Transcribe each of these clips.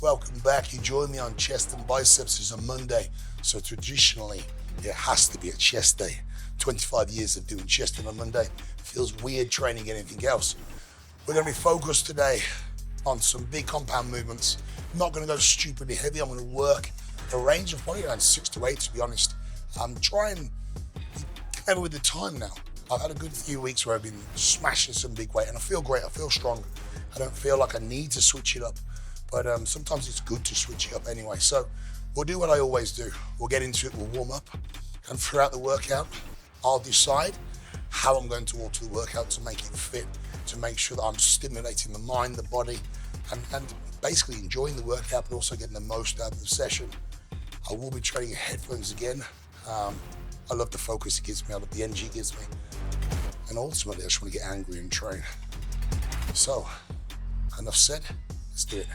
Welcome back. You join me on Chest and Biceps. It's a Monday, so traditionally it has to be a chest day. 25 years of doing chest on a Monday. Feels weird training anything else. We're going to be focused today on some big compound movements. I'm not going to go stupidly heavy. I'm going to work a range of probably around 6 to 8, to be honest. I'm trying to be clever with the time now. I've had a good few weeks where I've been smashing some big weight and I feel great, I feel strong. I don't feel like I need to switch it up, but sometimes it's good to switch it up anyway. So we'll do what I always do. We'll get into it, we'll warm up, and throughout the workout, I'll decide how I'm going to alter the workout to make it fit, to make sure that I'm stimulating the mind, the body, and basically enjoying the workout, but also getting the most out of the session. I will be training headphones again. I love the focus it gives me, I love the energy it gives me. And ultimately, I just want to get angry and train. So, enough said, let's do it.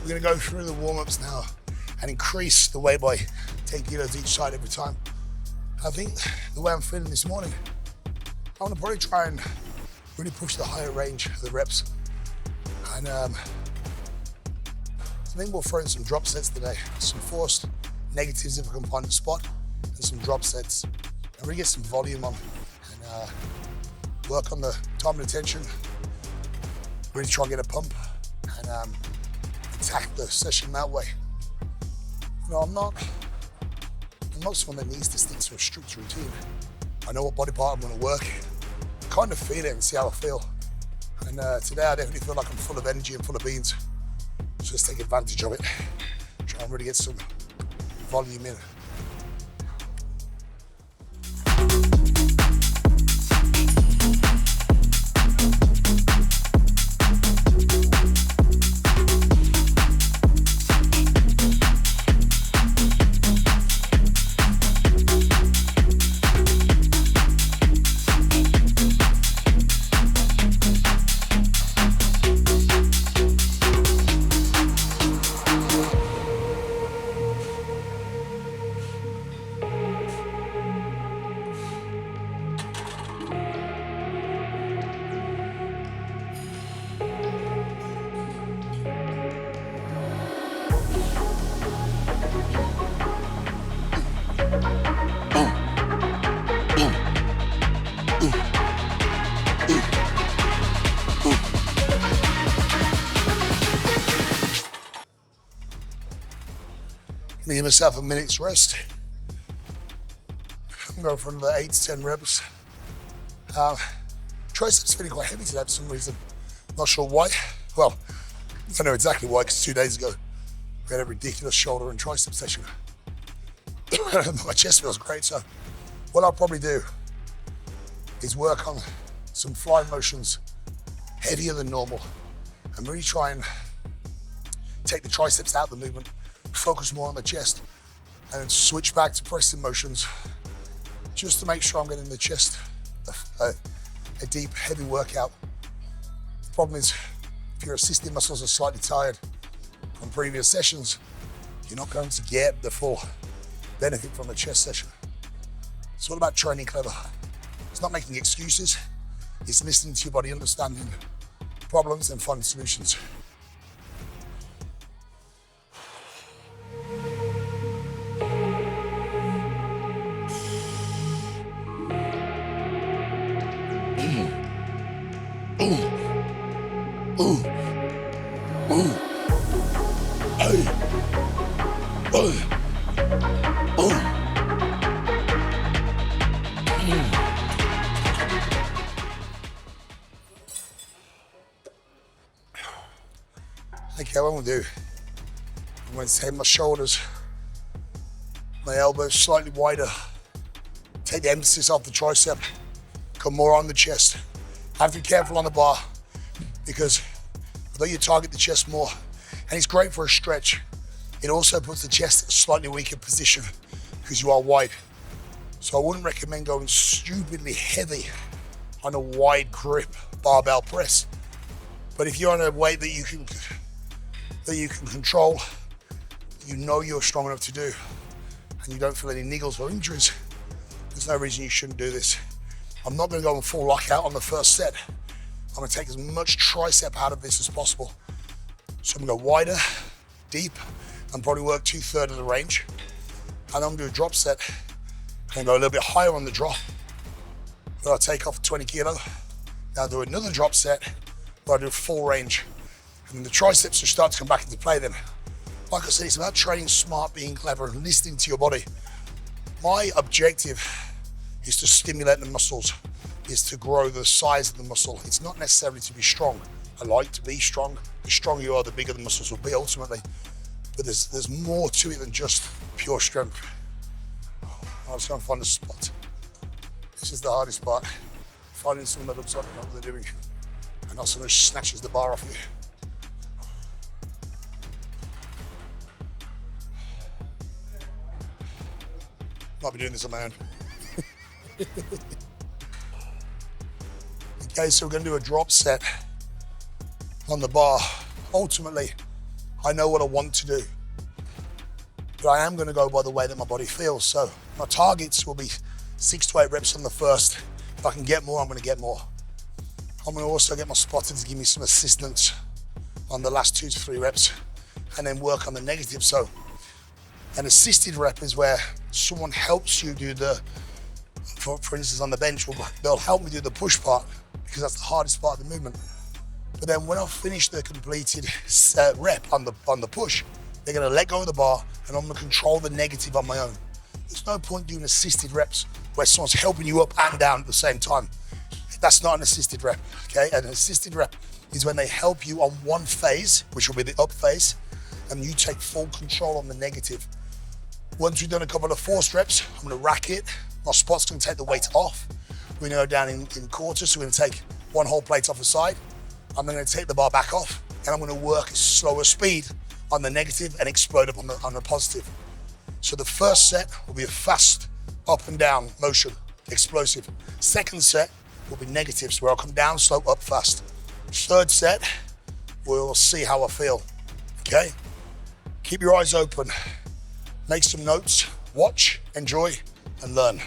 We're going to go through the warm-ups now and increase the weight by 10 kilos each side every time. I think the way I'm feeling this morning, I want to probably try and really push the higher range of the reps. And I think we'll throw in some drop sets today, some forced negatives if I can find a spot, and some drop sets, and really get some volume on and work on the time and attention, really try and get a pump and attack the session that way. You know, I'm not someone that needs to stick to a strict routine. I know what body part I'm going to work, kind of feel it and see how I feel. And today I definitely feel like I'm full of energy and full of beans. So let's take advantage of it. Try and really get some volume in. Give myself a minute's rest. I'm going for another 8 to 10 reps. Triceps feeling quite heavy today for some reason. Not sure why. Well, I know exactly why, because 2 days ago we had a ridiculous shoulder and tricep session. My chest feels great, so what I'll probably do is work on some fly motions heavier than normal and really try and take the triceps out of the movement, focus more on the chest, and then switch back to pressing motions just to make sure I'm getting the chest a deep, heavy workout. The problem is, if your assisting muscles are slightly tired from previous sessions, you're not going to get the full benefit from the chest session. It's all about training clever. It's not making excuses. It's listening to your body, understanding problems and finding solutions. Okay, what we'll do, I'm going to take my shoulders, my elbows slightly wider, take the emphasis off the tricep, come more on the chest. Have to be careful on the bar because although you target the chest more, and it's great for a stretch, it also puts the chest in a slightly weaker position because you are wide. So I wouldn't recommend going stupidly heavy on a wide grip barbell press. But if you're on a weight that you can control, you know you're strong enough to do, and you don't feel any niggles or injuries, there's no reason you shouldn't do this. I'm not going to go on full lockout on the first set. I'm going to take as much tricep out of this as possible. So I'm going to go wider, deep, and probably work 2/3 of the range. And I'm going to do a drop set and go a little bit higher on the drop. Then I'll take off 20 kilo. Now I'll do another drop set where I do full range. And then the triceps will start to come back into play then. Like I said, it's about training smart, being clever, and listening to your body. My objective is to stimulate the muscles, is to grow the size of the muscle. It's not necessarily to be strong. I like to be strong. The stronger you are, the bigger the muscles will be ultimately. But there's more to it than just pure strength. I'm just going to find a spot. This is the hardest part. Finding someone that looks like they know what they're doing and not someone who snatches the bar off you. Might be doing this on my own. Okay, so we're going to do a drop set on the bar. Ultimately, I know what I want to do, but I am going to go by the way that my body feels. So my targets will be 6 to 8 reps on the first. If I can get more, I'm going to get more. I'm going to also get my spotter to give me some assistance on the last 2 to 3 reps and then work on the negative. So an assisted rep is where someone helps you do the, for instance on the bench, they'll help me do the push part because that's the hardest part of the movement. But then when I've finished the completed rep on the push, they're going to let go of the bar and I'm going to control the negative on my own. There's no point doing assisted reps where someone's helping you up and down at the same time. That's not an assisted rep, okay? An assisted rep is when they help you on one phase, which will be the up phase, and you take full control on the negative. Once we've done a couple of forced reps, I'm going to rack it. My spot's going to take the weight off. We're going to go down in quarters, so we're going to take one whole plate off the side. I'm then going to take the bar back off, and I'm going to work at slower speed on the negative and explode up on the positive. So the first set will be a fast up and down motion, explosive. Second set will be negatives, where I'll come down slow, up fast. Third set, we'll see how I feel, okay? Keep your eyes open. Make some notes, watch, enjoy, and learn.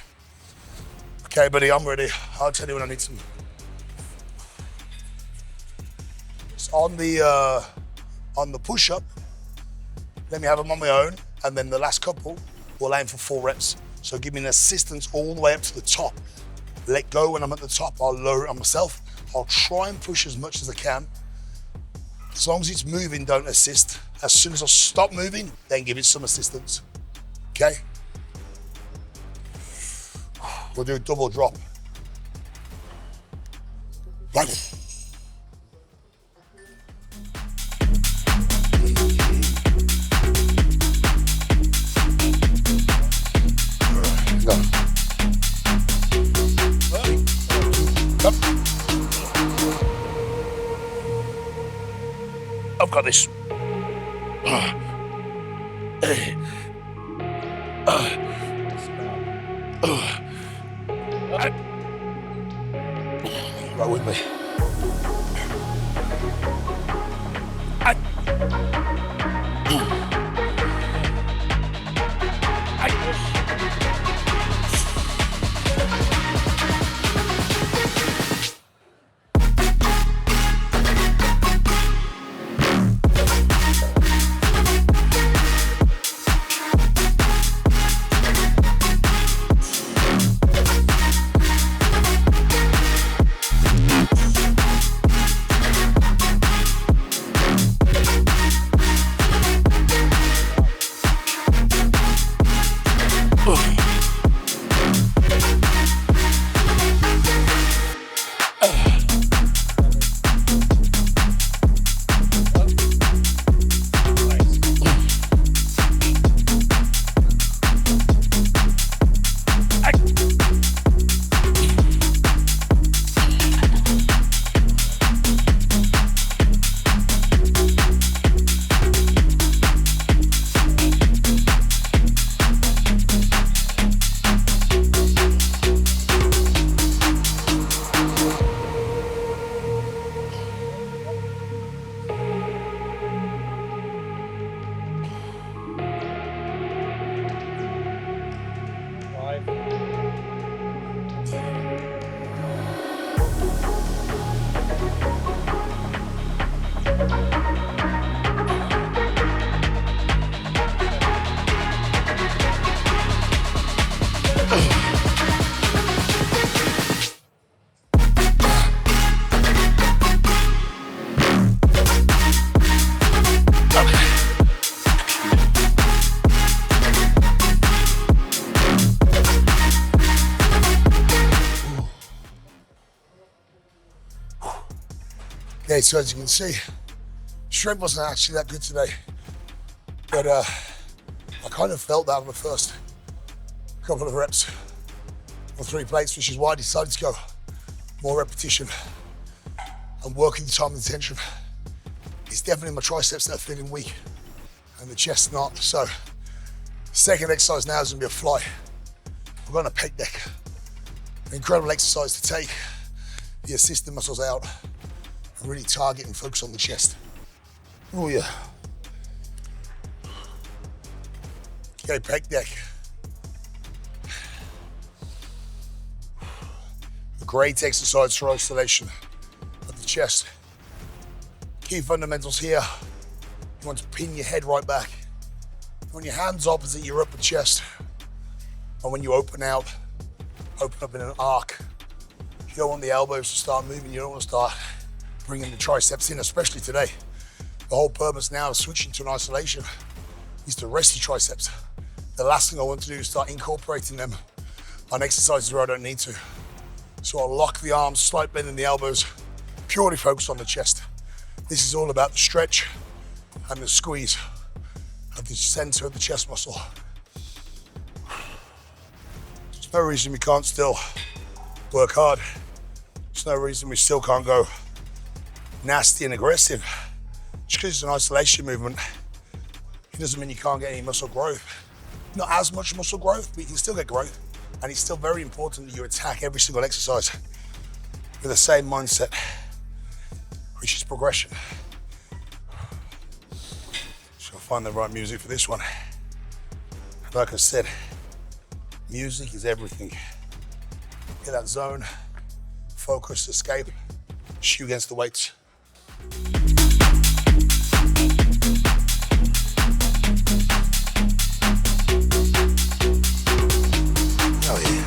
Okay, buddy, I'm ready. I'll tell you when I need some. So on the push-up, let me have them on my own, and then the last couple, we'll aim for 4 reps. So give me an assistance all the way up to the top. Let go when I'm at the top, I'll lower it on myself. I'll try and push as much as I can. As long as it's moving, don't assist. As soon as I stop moving, then give it some assistance. Okay? We'll do a double drop. Right. Go. Up. I've got this. Right with me. Okay, so as you can see, strength wasn't actually that good today, but I kind of felt that on the first couple of reps on 3 plates, which is why I decided to go more repetition and working the time and the tension. It's definitely my triceps that are feeling weak and the chest not. So the second exercise now is gonna be a fly. We're going to Peck deck. An incredible exercise to take the assisted muscles out and really target and focus on the chest. Oh yeah. Okay, Peck deck. A great exercise for isolation of the chest. Key fundamentals here. You want to pin your head right back. You want your hands opposite your upper chest. And when you open up in an arc. You don't want the elbows to start moving. You don't want to start bringing the triceps in, especially today. The whole purpose now of switching to an isolation is to rest your triceps. The last thing I want to do is start incorporating them on exercises where I don't need to. So I'll lock the arms, slight bend in the elbows, purely focus on the chest. This is all about the stretch and the squeeze of the center of the chest muscle. There's no reason we can't still work hard. There's no reason we still can't go nasty and aggressive. Just because it's an isolation movement, it doesn't mean you can't get any muscle growth. Not as much muscle growth, but you can still get growth. And it's still very important that you attack every single exercise with the same mindset, which is progression. So I'll find the right music for this one. Like I said, music is everything. Get that zone, focus, escape, shoot against the weights. Oh yeah.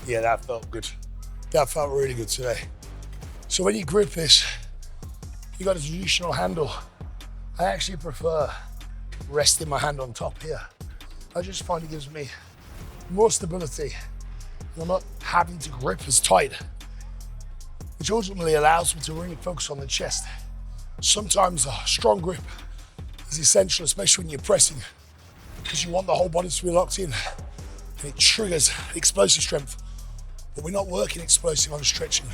Yeah, that felt good. That felt really good today. So when you grip this, you got a traditional handle. I actually prefer resting my hand on top here. I just find it gives me more stability and I'm not having to grip as tight, which ultimately allows me to really focus on the chest. Sometimes a strong grip is essential, especially when you're pressing, because you want the whole body to be locked in and it triggers explosive strength. But we're not working explosive on stretching.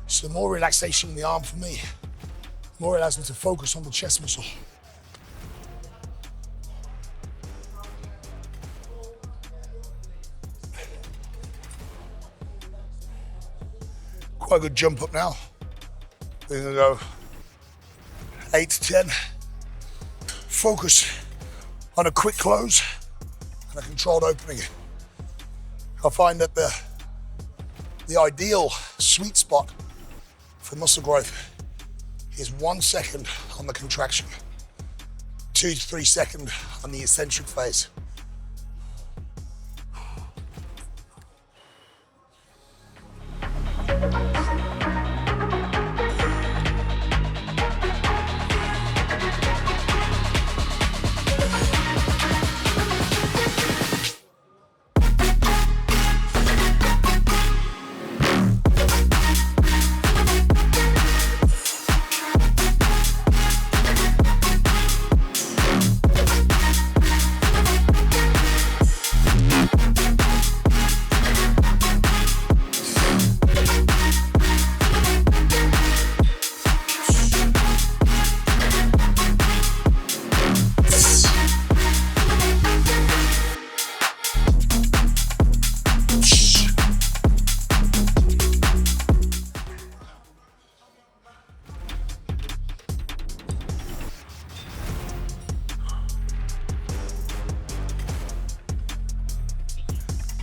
So the more relaxation in the arm for me, the more it allows me to focus on the chest muscle. Quite a good jump up now. We're gonna go 8 to 10. Focus on a quick close and a controlled opening. I find that the ideal sweet spot for muscle growth is 1 second on the contraction, 2 to 3 seconds on the eccentric phase.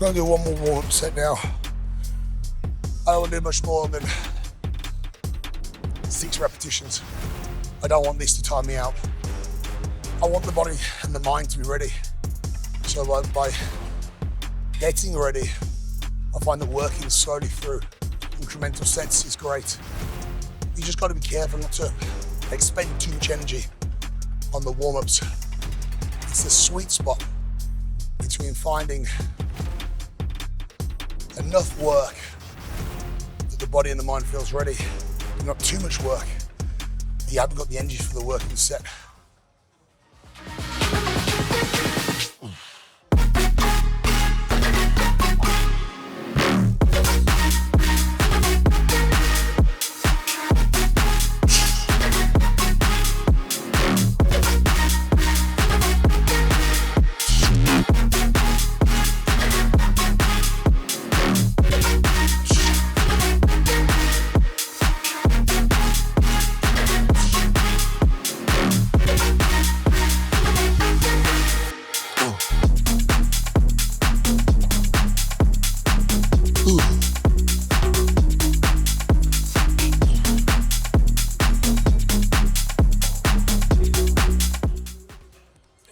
I'm gonna do one more warm-up set now. I don't want to do much more than 6 repetitions. I don't want this to tire me out. I want the body and the mind to be ready. So by getting ready, I find that working slowly through incremental sets is great. You just got to be careful not to expend too much energy on the warm-ups. It's the sweet spot between finding enough work that the body and the mind feels ready, but not too much work. You haven't got the energy for the working set.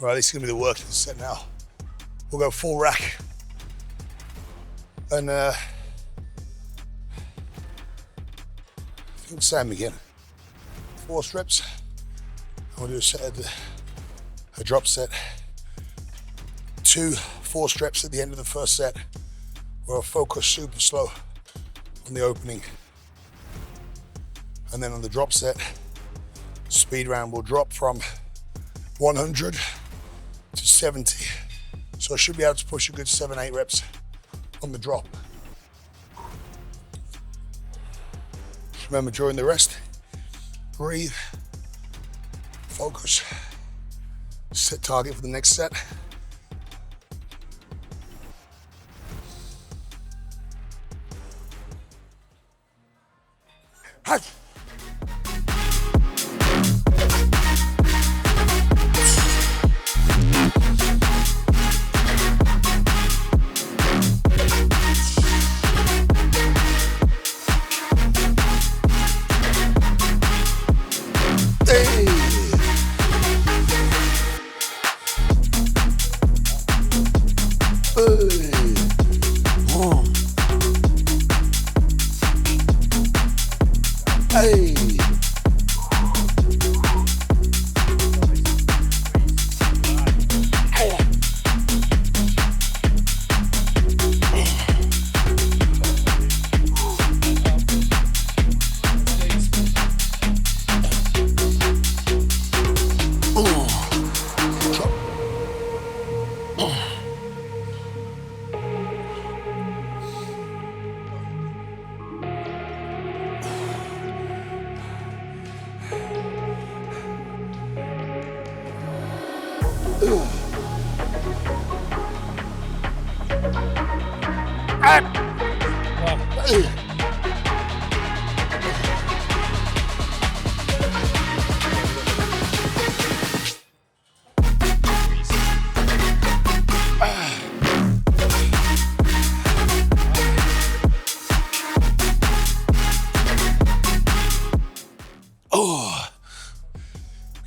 Right, this is going to be the working set now. We'll go full rack. And I think same again. 4 strips. And we'll do a drop set. 2 4 strips at the end of the first set, where I'll focus super slow on the opening. And then on the drop set, speed round will drop from 100 to 70. So I should be able to push a good 7-8 reps on the drop. Just remember, during the rest, breathe, focus, set target for the next set. Hi.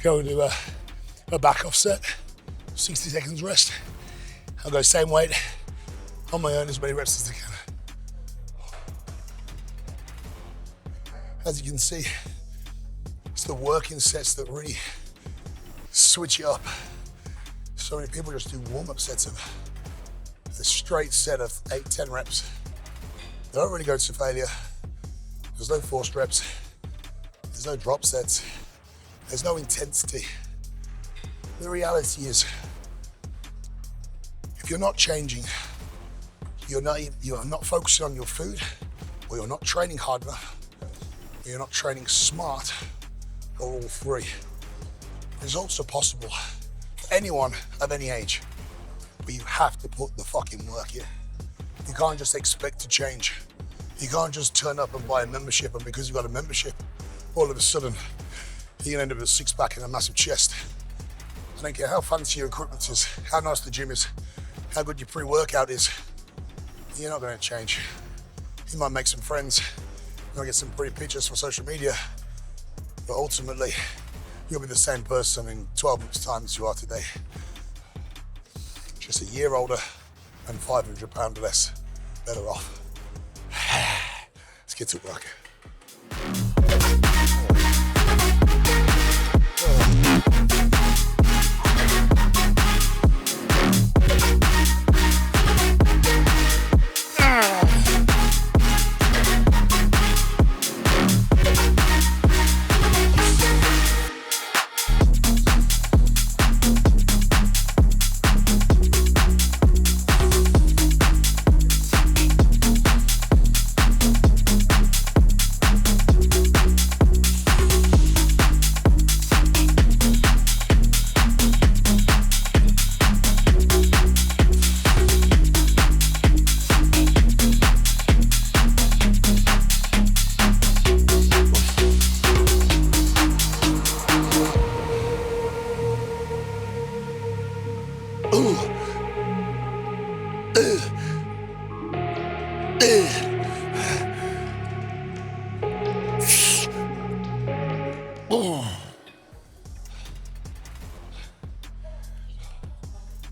Go and do a back off set, 60 seconds rest. I'll go same weight on my own, as many reps as I can. As you can see, it's the working sets that really switch you up. So many people just do warm-up sets of a straight set of 8-10 reps. They don't really go to failure. There's no forced reps. There's no drop sets. There's no intensity. The reality is, if you're not changing, you're not focusing on your food, or you're not training hard enough, or you're not training smart, or all three. Results are possible for anyone of any age, but you have to put the fucking work in. You can't just expect to change. You can't just turn up and buy a membership, and because you've got a membership, all of a sudden, you're gonna end up with a 6-pack and a massive chest. I don't care how fancy your equipment is, how nice the gym is, how good your pre-workout is, you're not gonna change. You might make some friends, you might get some pretty pictures for social media, But ultimately, you'll be the same person in 12 months' time as you are today. Just a year older and 500 pounds less better off. Let's get to work.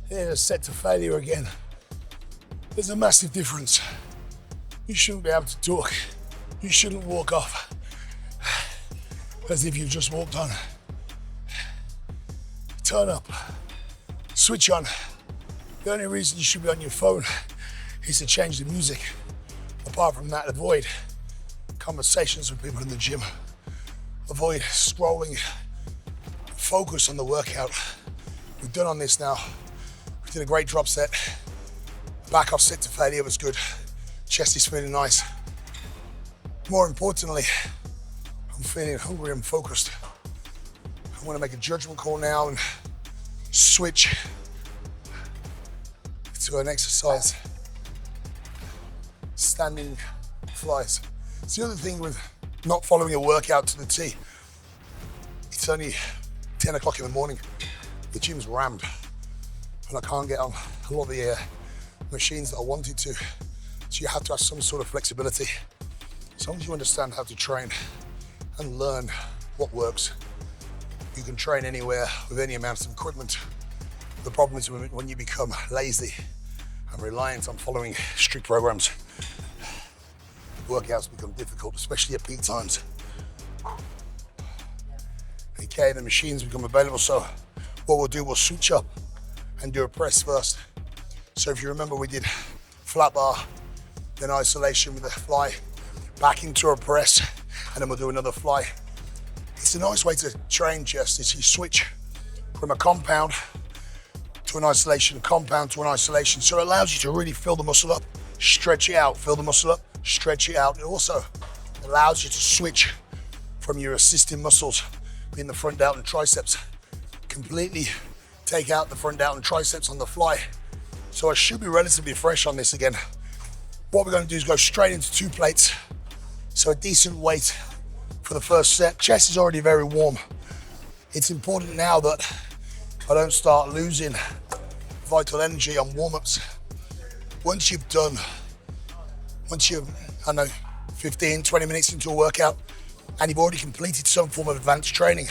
Here's set to failure again. There's a massive difference. You shouldn't be able to talk. You shouldn't walk off as if you've just walked on. Turn up, switch on. The only reason you should be on your phone is to change the music. Apart from that, avoid conversations with people in the gym. Avoid scrolling. Focus on the workout. We've done on this now. We did a great drop set. Back off set to failure was good. Chest is feeling nice. More importantly, I'm feeling hungry and focused. I want to make a judgment call now and switch to an exercise. Standing flies. It's the other thing with not following a workout to the T. It's only 10 o'clock in the morning. The gym's rammed and I can't get on a lot of the machines that I wanted to. So you have to have some sort of flexibility. As long as you understand how to train and learn what works, you can train anywhere with any amount of equipment. The problem is when you become lazy and reliant on following strict programs, workouts become difficult, especially at peak times. Okay, the machines become available, so what we'll do, we'll switch up and do a press first. So if you remember, we did flat bar, then isolation with a fly, back into a press, and then we'll do another fly. It's a nice way to train chest, is you switch from a compound to an isolation, compound to an isolation. So it allows you to really fill the muscle up, stretch it out, fill the muscle up, stretch it out. It also allows you to switch from your assisting muscles, being the front delt and triceps, completely take out the front delt and triceps on the fly. So I should be relatively fresh on this again. What we're going to do is go straight into 2 plates. So a decent weight for the first set. Chest is already very warm. It's important now that I don't start losing vital energy on warm-ups. Once you're, I know, 15, 20 minutes into a workout and you've already completed some form of advanced training,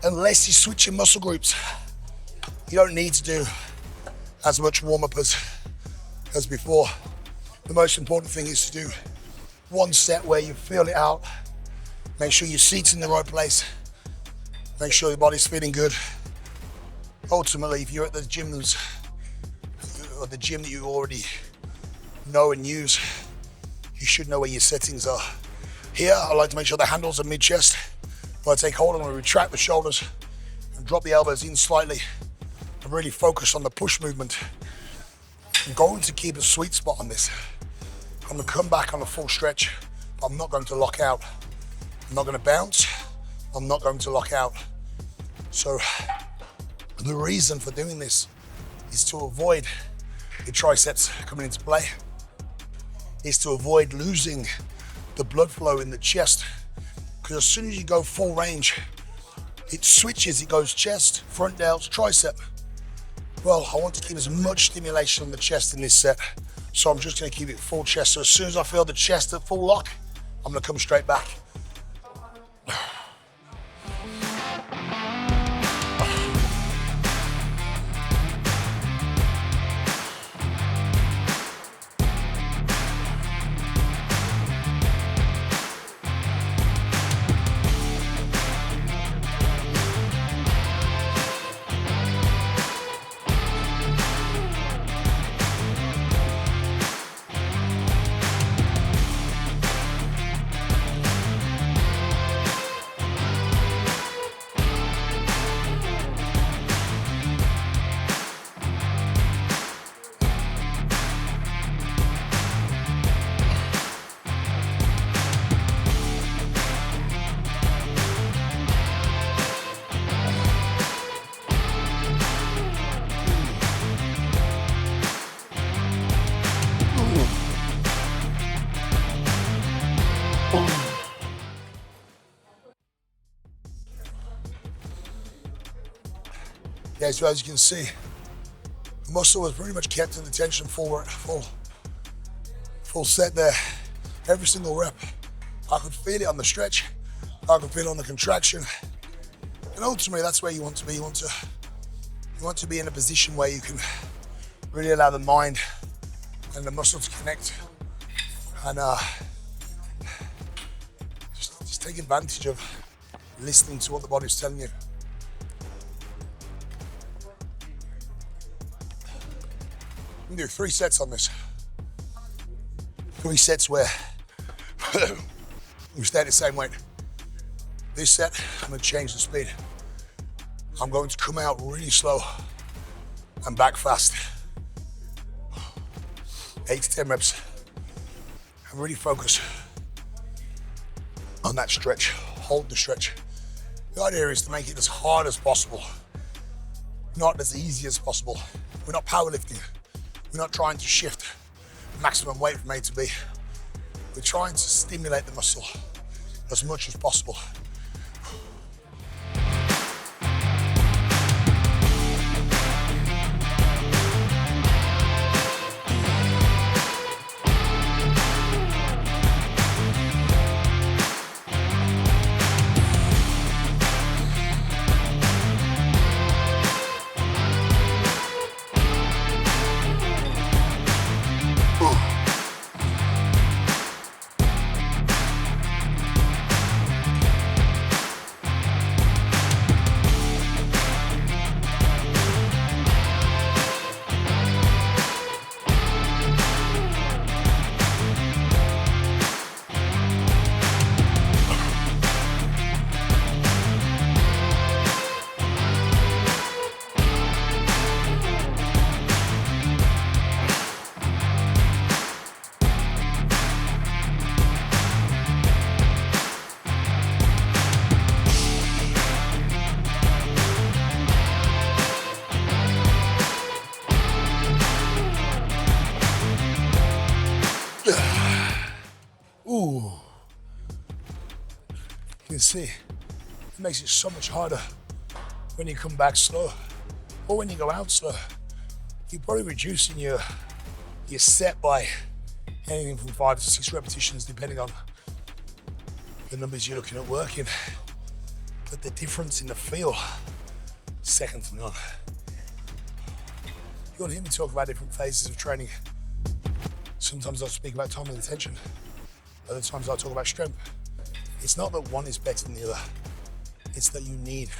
unless you're switching muscle groups, you don't need to do as much warm-up as before. The most important thing is to do 1 set where you feel it out. Make sure your seat's in the right place. Make sure your body's feeling good. Ultimately, if you're at the gym or the gym that you already know and use, you should know where your settings are. Here, I like to make sure the handles are mid-chest. When I take hold, I'm going to retract the shoulders and drop the elbows in slightly and really focus on the push movement. I'm going to keep a sweet spot on this. I'm going to come back on a full stretch, but I'm not going to lock out. I'm not going to bounce. I'm not going to lock out. So the reason for doing this is to avoid the triceps coming into play, is to avoid losing the blood flow in the chest. Because as soon as you go full range, it switches, it goes chest, front delts, tricep. Well, I want to keep as much stimulation on the chest in this set, so I'm just going to keep it full chest. So as soon as I feel the chest at full lock, I'm going to come straight back. Yeah, so as you can see, the muscle was pretty much kept in the tension full set there. Every single rep. I could feel it on the stretch. I could feel it on the contraction. And ultimately, that's where you want to be. You want to be in a position where you can really allow the mind and the muscle to connect, and just take advantage of listening to what the body's telling you. I'm gonna do 3 sets on this. 3 sets where we stay at the same weight. This set, I'm gonna change the speed. I'm going to come out really slow and back fast. 8 to 10 reps. And really focus on that stretch. Hold the stretch. The idea is to make it as hard as possible, not as easy as possible. We're not powerlifting. We're not trying to shift maximum weight from A to B. We're trying to stimulate the muscle as much as possible. Ooh. You can see, it makes it so much harder when you come back slow or when you go out slow. You're probably reducing your set by anything from 5 to 6 repetitions, depending on the numbers you're looking at working. But the difference in the feel, second to none. You want to hear me talk about different phases of training. Sometimes I'll speak about time and attention. Other times I'll talk about strength. It's not that one is better than the other. It's that you need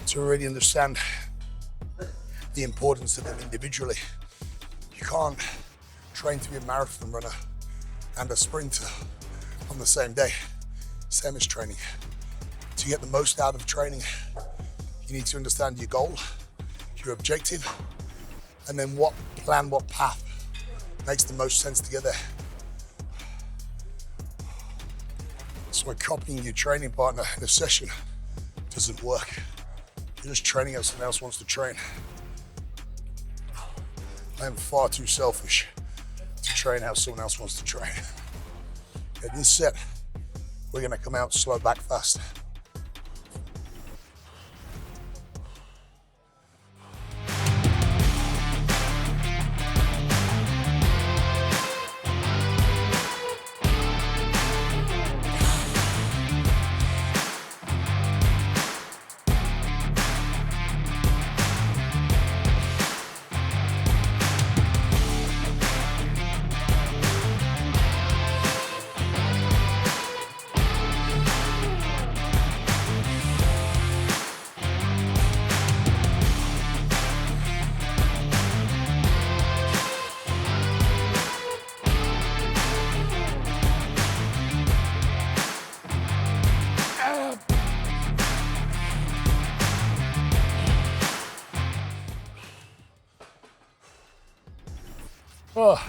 to really understand the importance of them individually. You can't train to be a marathon runner and a sprinter on the same day. Same as training. To get the most out of training, you need to understand your goal, your objective, and then what plan, what path makes the most sense to get there. So copying your training partner in a session doesn't work. You're just training how someone else wants to train. I am far too selfish to train how someone else wants to train. At this set, we're gonna come out slow, back fast. Oh,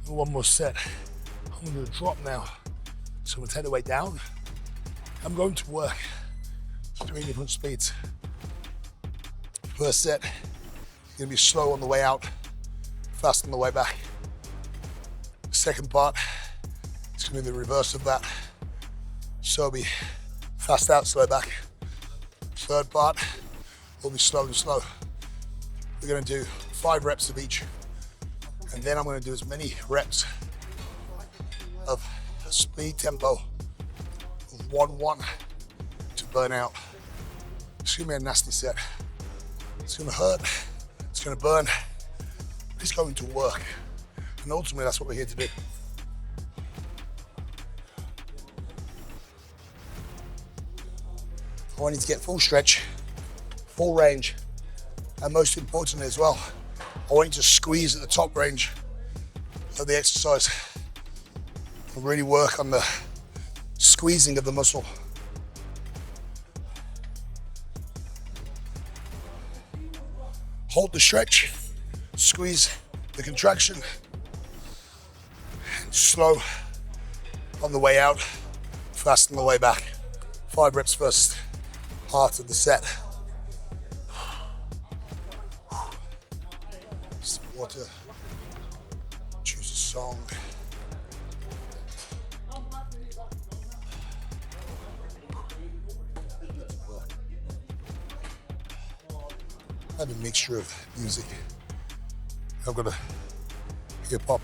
one more set. I'm gonna drop now. So I'm gonna take the weight down. I'm going to work 3 different speeds. First set, gonna be slow on the way out, fast on the way back. Second part, it's gonna be the reverse of that. So it'll be fast out, slow back. Third part will be slow and slow. We're gonna do 5 reps of each. And then I'm gonna do as many reps of speed tempo of 1-1 to burn out. It's gonna be a nasty set. It's gonna hurt, it's gonna burn, it's going to work. And ultimately that's what we're here to do. I want you to get full stretch, full range, and most importantly as well, I want you to squeeze at the top range of the exercise and really work on the squeezing of the muscle. Hold the stretch, squeeze the contraction, and slow on the way out, fast on the way back. 5 reps first part of the set. Some water, choose a song. I have a mixture of music. I've got a hip hop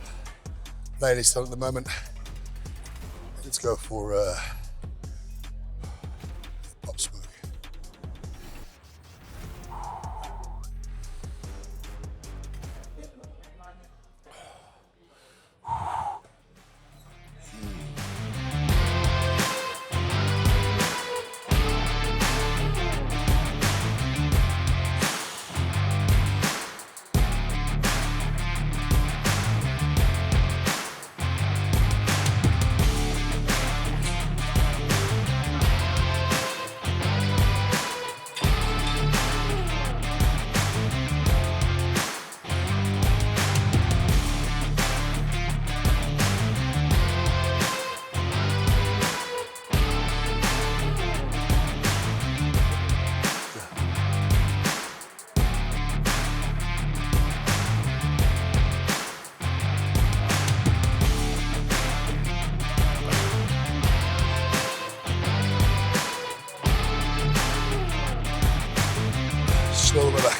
playlist on at the moment. Let's go for pop smoke. Slow the way back.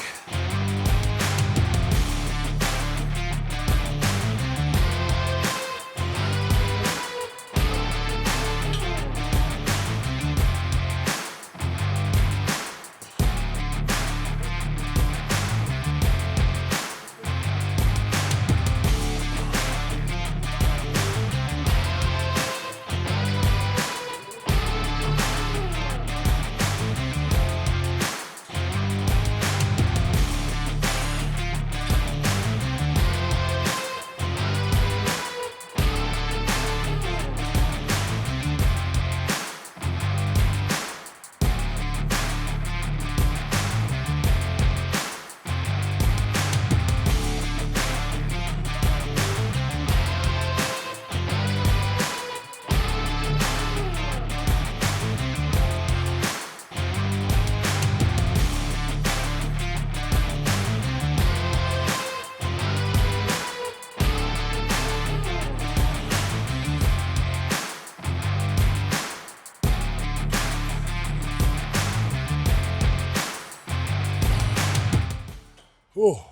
Oh,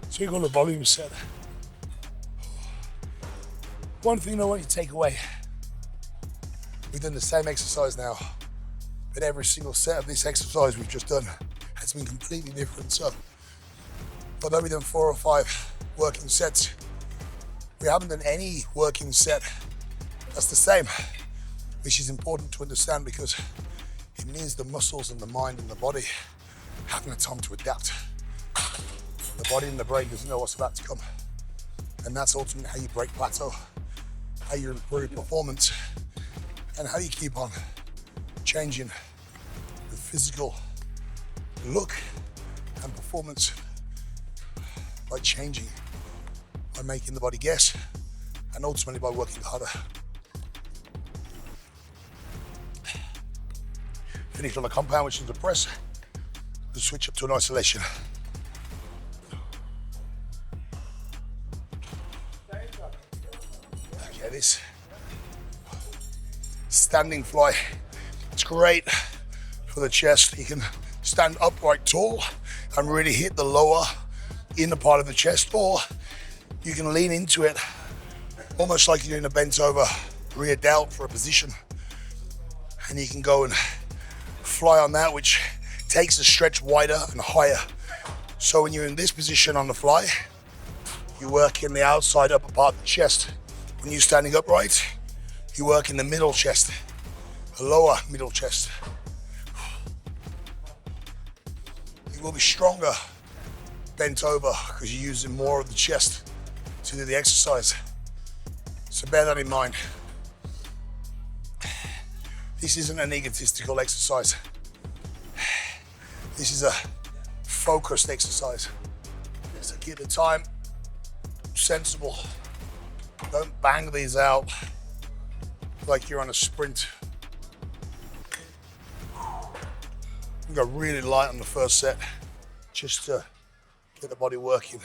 so you got the volume set. One thing I want you to take away, we've done the same exercise now, but every single set of this exercise we've just done has been completely different. So, although we've done 4 or 5 working sets, we haven't done any working set that's the same, which is important to understand because it means the muscles and the mind and the body having a time to adapt. The body and the brain doesn't know what's about to come. And that's ultimately how you break plateau, how you improve performance, and how you keep on changing the physical look and performance by changing, by making the body guess, and ultimately by working harder. Finish on a compound, which is the press, and switch up to an isolation. Okay, this standing fly, it's great for the chest. You can stand upright tall and really hit the lower inner part of the chest, or you can lean into it almost like you're doing a bent over rear delt for a position, and you can go and fly on that, which takes the stretch wider and higher. So when you're in this position on the fly, you work in the outside upper part of the chest. When you're standing upright, you work in the middle chest, the lower middle chest. You will be stronger bent over because you're using more of the chest to do the exercise. So bear that in mind. This isn't an egotistical exercise. This is a focused exercise. So keep the time sensible. Don't bang these out like you're on a sprint. You go really light on the first set just to get the body working.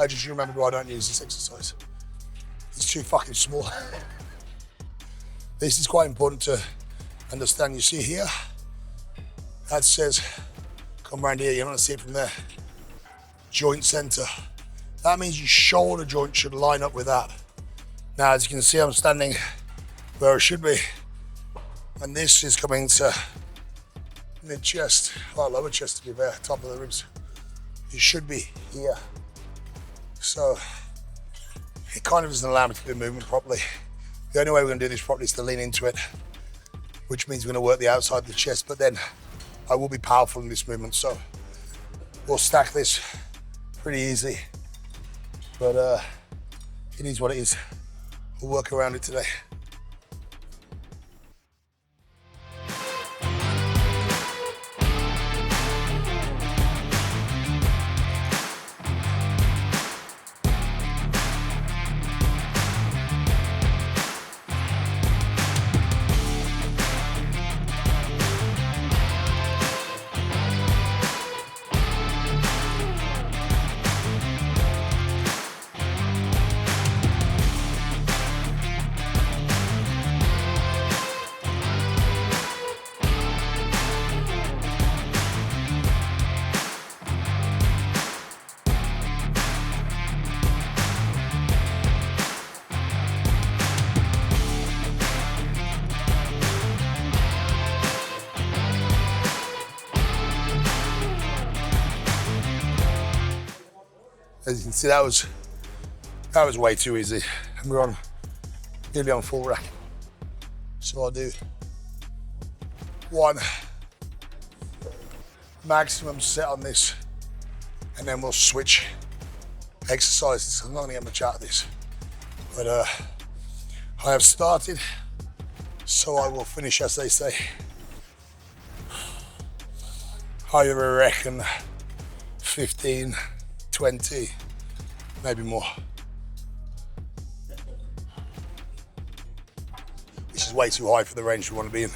I just remembered why I don't use this exercise. It's too fucking small. This is quite important to understand. You see here, that says, come around here, you don't see it from there. Joint center. That means your shoulder joint should line up with that. Now, as you can see, I'm standing where I should be. And this is coming to mid chest, or lower chest to be fair, top of the ribs. It should be here. So it kind of doesn't allow me to do movement properly. The only way we're going to do this properly is to lean into it, which means we're going to work the outside of the chest, but then I will be powerful in this movement. So we'll stack this pretty easy, but it is what it is. We'll work around it today. As you can see, that was way too easy. And we're nearly on full rack. So I'll do one maximum set on this, and then we'll switch exercises. I'm not gonna get much out of this, but I have started, so I will finish, as they say. I reckon 15, 20, maybe more. This is way too high for the range we want to be in.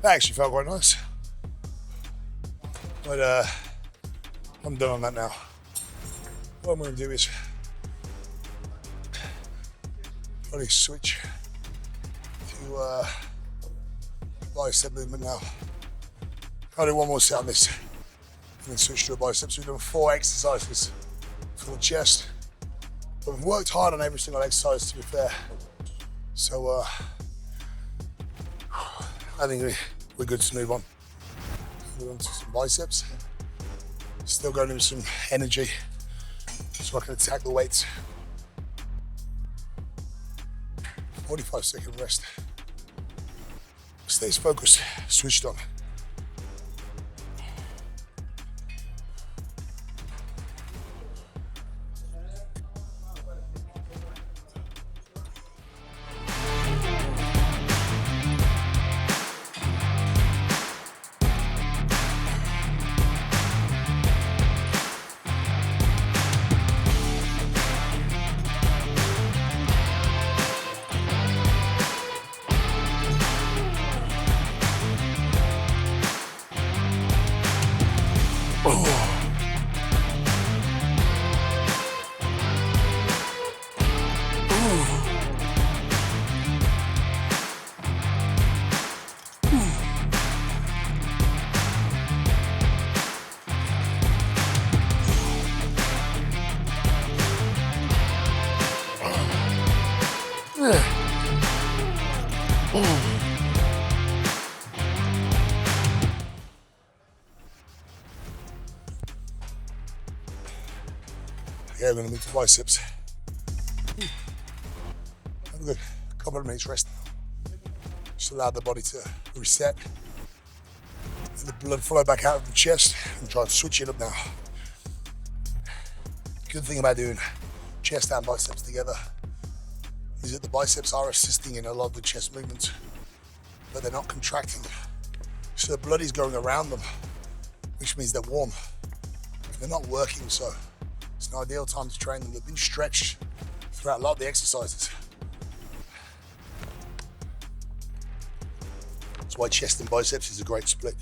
That actually felt quite nice. But I'm done on that now. What I'm going to do is probably switch to bicep movement now. I'll do one more set on this and then switch to a bicep. So we've done 4 exercises for the chest. But we've worked hard on every single exercise, to be fair. So I think we're good to move on. Move on to some biceps. Still going with some energy so I can attack the weights. 45-second rest. Stays focused, switched on. Yeah, we're going to move to biceps. Have a good couple of minutes rest now. Just allow the body to reset. Let the blood flow back out of the chest and try and switch it up now. Good thing about doing chest and biceps together is that the biceps are assisting in a lot of the chest movements, but they're not contracting. So the blood is going around them, which means they're warm. They're not working, so it's an ideal time to train them. They've been stretched throughout a lot of the exercises. That's why chest and biceps is a great split.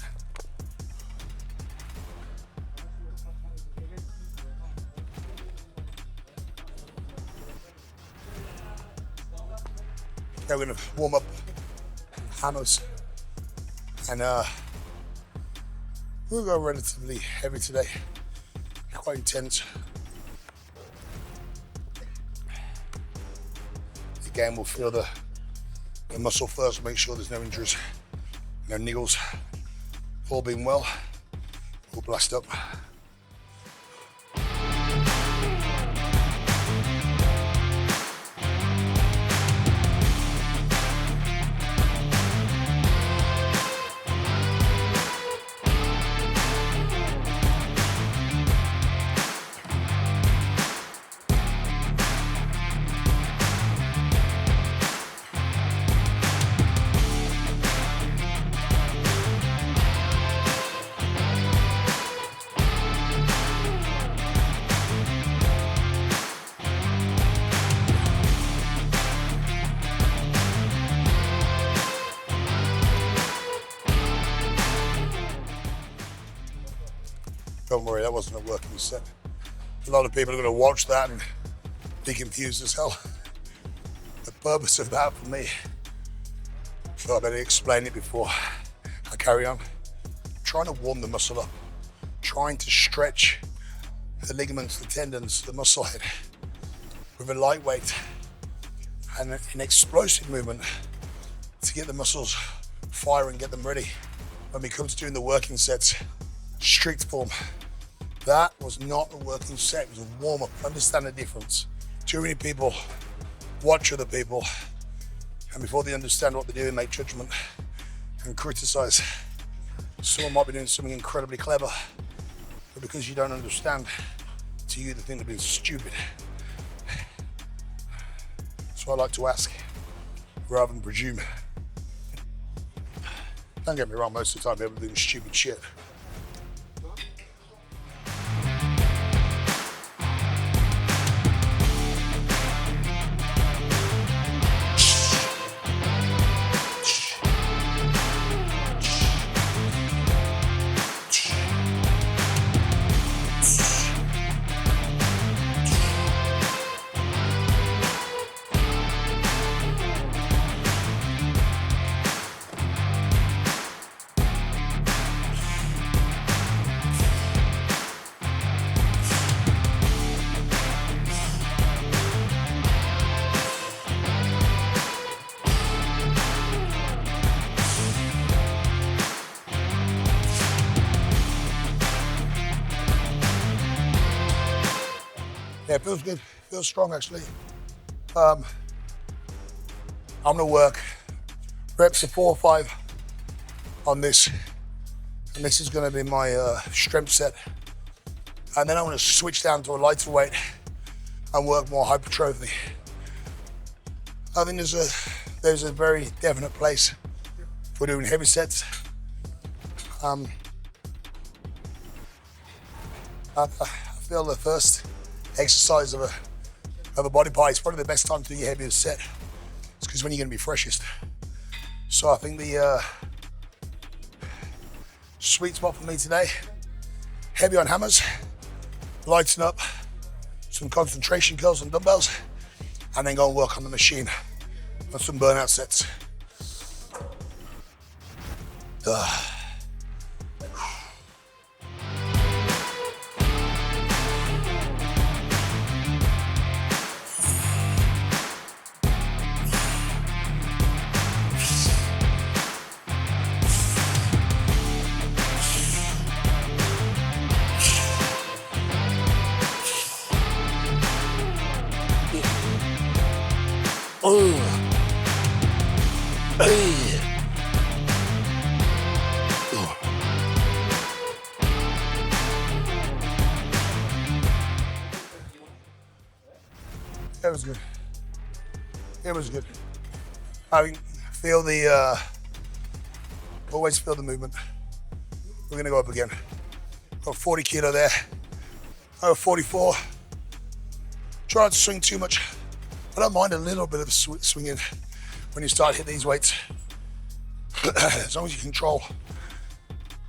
Okay, we're gonna warm up hammers and we'll go relatively heavy today, quite intense. Again, we'll feel the muscle first, make sure there's no injuries, no niggles. All being well, we'll blast up. Don't worry, that wasn't a working set. A lot of people are going to watch that and be confused as hell. The purpose of that for me, so I better explain it before I carry on. Trying to warm the muscle up, trying to stretch the ligaments, the tendons, the muscle head with a light weight and an explosive movement to get the muscles firing, get them ready when we come to doing the working sets. Strict form. That was not a working set, it was a warm-up. Understand the difference. Too many people watch other people and before they understand what they're doing, make judgment and criticize. Someone might be doing something incredibly clever, but because you don't understand, to you they think they're being stupid. So I like to ask rather than presume. Don't get me wrong, most of the time people are doing stupid shit. it feels good. Feels strong actually. I'm gonna work reps of 4 or 5 on this, and this is gonna be my strength set. And then I'm gonna switch down to a lighter weight and work more hypertrophy. I think there's a very definite place for doing heavy sets. I feel the first exercise of a body part is probably the best time to do your heaviest set. It's because when you're gonna be freshest. So I think the sweet spot for me today, heavy on hammers, lighten up, some concentration curls and dumbbells, and then go and work on the machine on some burnout sets. That was good. It was good. I feel always feel the movement. We're gonna go up again. Got 40 kilo there. 44. Try not to swing too much. I don't mind a little bit of swinging when you start hitting these weights. As long as you control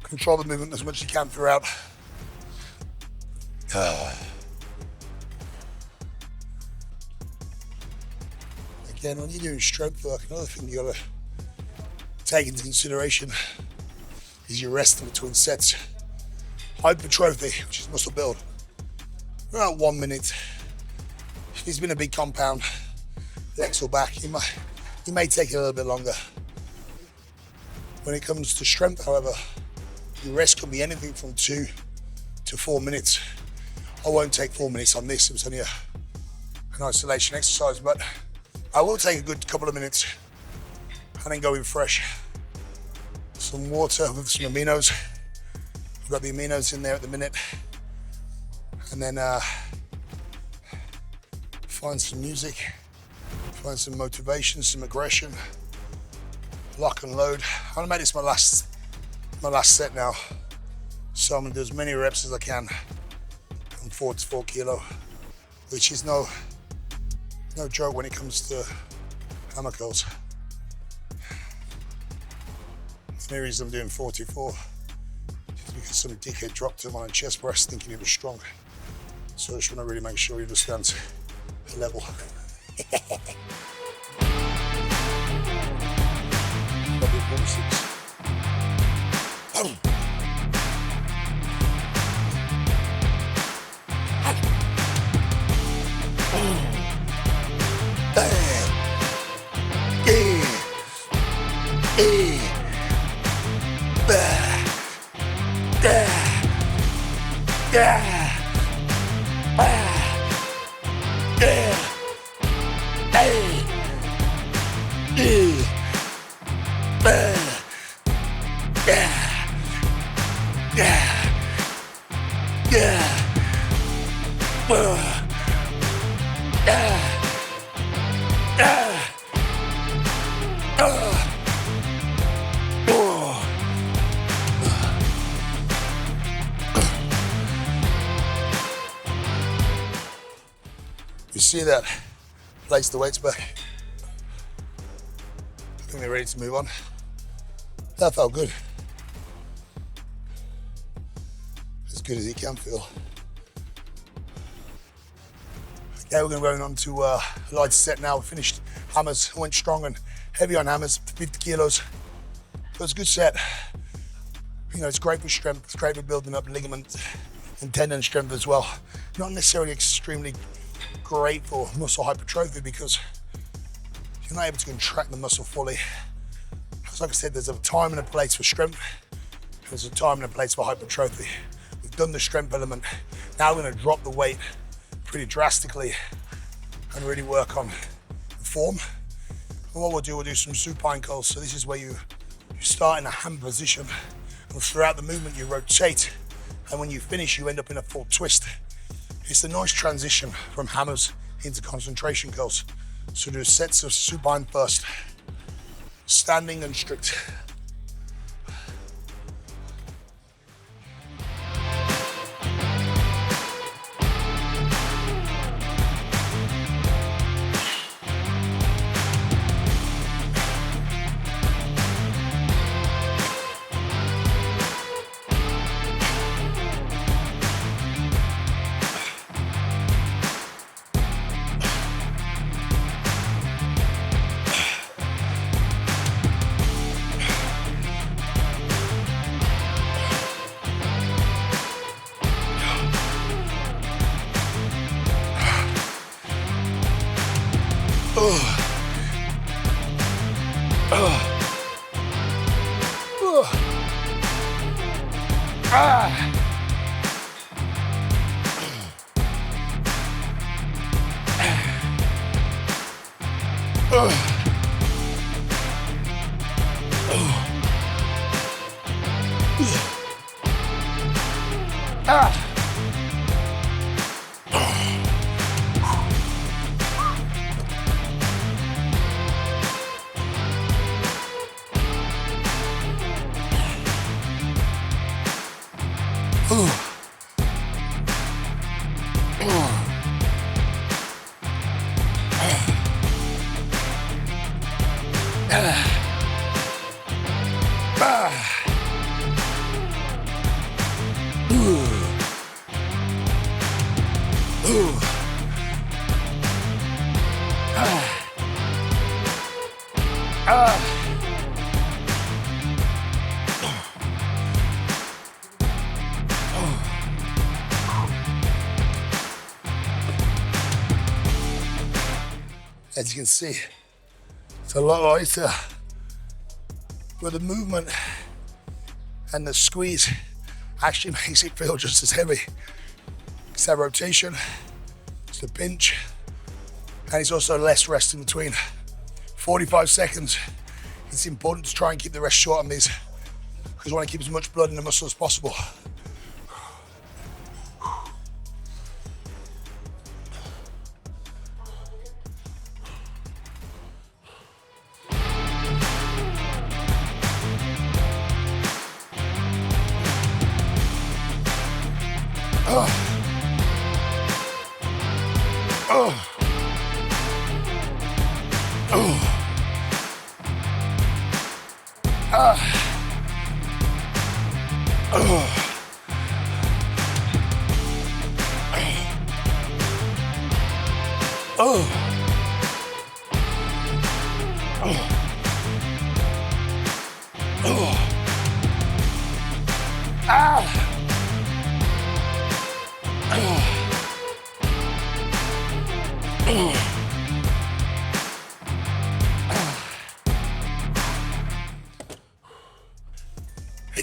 the movement as much as you can throughout. Again, when you're doing strength work, another thing you gotta take into consideration is your rest in between sets. Hypertrophy, which is muscle build, about 1 minute. If he's been a big compound, legs or back, he may take a little bit longer. When it comes to strength, however, your rest can be anything from 2 to 4 minutes. I won't take 4 minutes on this, it was only an isolation exercise, but I will take a good couple of minutes and then go in fresh. Some water with some aminos. I've got the aminos in there at the minute. And then find some music, find some motivation, some aggression, lock and load. I'm gonna make this my last set now. So I'm gonna do as many reps as I can on 4 to 4 kilo, which is no joke when it comes to hammer curls. The only reason I'm doing 44 is because some dickhead dropped him on a chest press thinking he was strong. So I just want to really make sure he understands the level. You see that? Place the weights back. I think they're ready to move on. That felt good. As good as it can feel. Okay, we're going on to a lighter set now. We finished hammers, went strong and heavy on hammers, 50 kilos. It was a good set. You know, it's great for strength, it's great for building up ligament and tendon strength as well. Not necessarily extremely great for muscle hypertrophy because you're not able to contract the muscle fully. Because like I said, there's a time and a place for strength. There's a time and a place for hypertrophy. We've done the strength element. Now we're gonna drop the weight pretty drastically and really work on form. And what we'll do some supine curls. So this is where you start in a hammer position, and throughout the movement you rotate, and when you finish you end up in a full twist. It's a nice transition from hammers into concentration curls. So do sets of supine first, standing and strict. As you can see, it's a lot lighter, but the movement and the squeeze actually makes it feel just as heavy. It's that rotation, it's the pinch, and it's also less rest in between. 45 seconds. It's important to try and keep the rest short on these because you want to keep as much blood in the muscle as possible.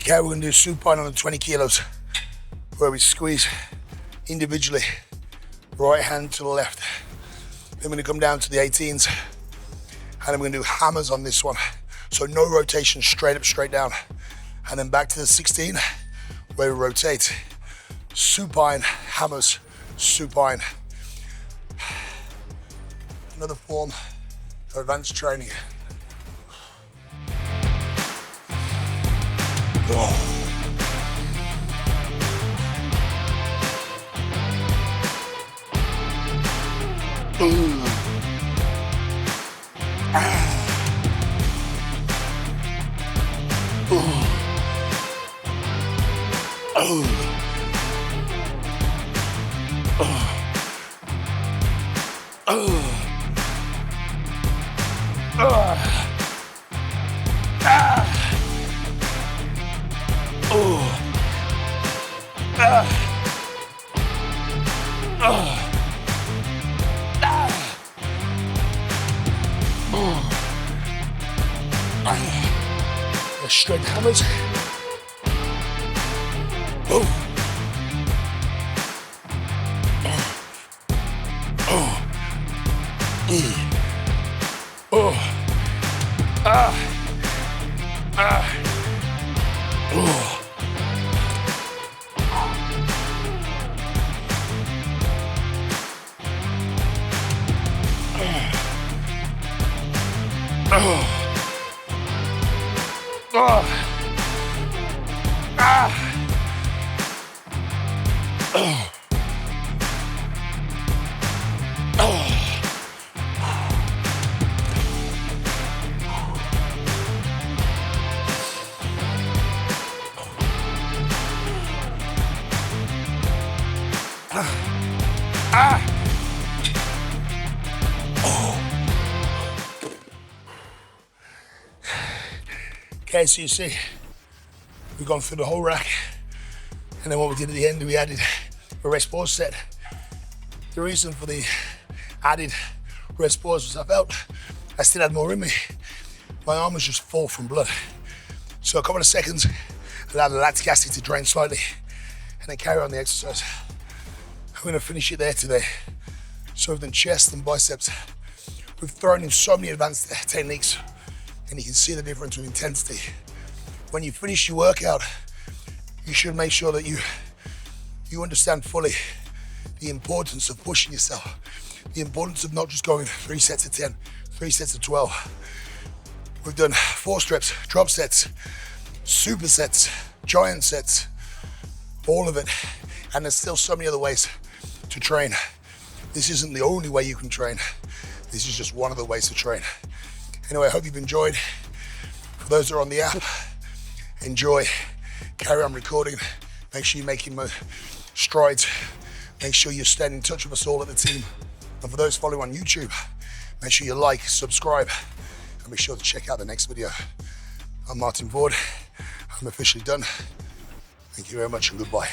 Okay, we're going to do supine on the 20 kilos, where we squeeze individually, right hand to the left. Then we're going to come down to the 18s, and then we're going to do hammers on this one. So no rotation, straight up, straight down. And then back to the 16, where we rotate. Supine, hammers, supine. Another form of advanced training. Straight hammers. Okay, so you see, we've gone through the whole rack, and then what we did at the end, we added a rest pause set. The reason for the added rest pause was I felt I still had more in me. My arm was just full from blood. So a couple of seconds, allowed the lactic acid to drain slightly, and then carry on the exercise. I'm gonna finish it there today. So we've done chest and biceps. We've thrown in so many advanced techniques, and you can see the difference with intensity. When you finish your workout, you should make sure that you understand fully the importance of pushing yourself, the importance of not just going 3 sets of 10, 3 sets of 12. We've done force reps, drop sets, supersets, giant sets, all of it. And there's still so many other ways to train. This isn't the only way you can train. This is just one of the ways to train. Anyway, I hope you've enjoyed. For those that are on the app, enjoy, carry on recording. Make sure you're making strides. Make sure you're staying in touch with us all at the team. And for those following on YouTube, make sure you like, subscribe, and be sure to check out the next video. I'm Martyn. I'm officially done. Thank you very much and goodbye.